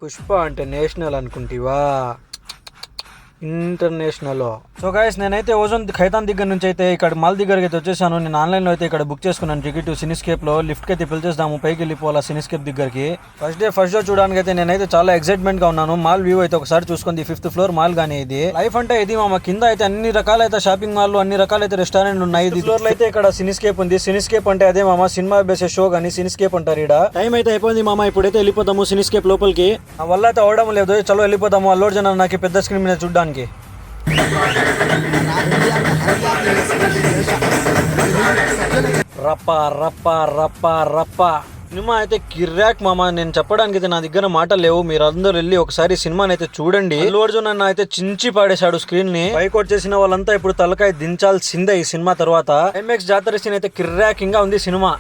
పుష్ప అంటే నేషనల్ అనుకుంటివా, international. So guys నేనైతే ఓజోన్ ఖైతాన్ దగ్గర నుంచి అయితే ఇక్కడ మాల్ దగ్గరికి అయితే వచ్చేసాను. నేను ఆన్లైన్లో అయితే ఇక్కడ బుక్ చేసుకున్నాను టికెట్ సినీస్కేప్లో. లిఫ్ట్కి అయితే పిలిచేద్దాము, పైకి వెళ్ళిపోవాలా సినీస్కేప్ దగ్గరికి. ఫస్ట్ డే చూడడానికి అయితే నేనైతే చాలా ఎక్సైట్మెంట్గా ఉన్నాను. మాల్ వ్యూ అయితే ఒకసారి చూసుకుంది, 5th ఫ్లోర్ మాల్ కానీ ఇది లైఫ్ అంటే ఇది మామ. కింద అయితే అన్ని రకాలైతే షాపింగ్ మాల్, అన్ని రకాలైతే రెస్టారెంట్ ఉన్నాయి. ఇది ఫ్లోర్ లో అయితే ఇక్కడ సినీస్కేప్ ఉంది. సినీస్కేప్ అంటే అదే మామ, సినిమా బేసే షో కానీ సినీస్కేప్ అంటారు. ఇక్కడ టైం అయితే అయిపోయింది మామ, ఇప్పుడైతే వెళ్ళిపోతాము సినీస్కేప్ లోపలికి. నా వల్ల అయితే అవడం లేదు, చలో వెళ్ళిపోతాము. అల్లు అర్జున్ నాకు పెద్ద స్క్రీన్ మీద చూడడానికి. రప్ప రప్ప రప్ప రప్ప సినిమా అయితే కిర్రాక్ మామ. నేను చెప్పడానికి అయితే నా దగ్గర మాటలు లేవు. మీరు అందరూ వెళ్ళి ఒకసారి సినిమాని అయితే చూడండి. అల్లు అర్జున్ అన్న అయితే చించి పాడేశాడు స్క్రీన్ ని. పైకి వచ్చేసిన వాళ్ళంతా ఇప్పుడు తలకాయ దించాల్సిందే ఈ సినిమా తర్వాత. ఎంఎక్స్ జాతర సీన్ అయితే కిర్రాకింగ్ గా ఉంది సినిమా.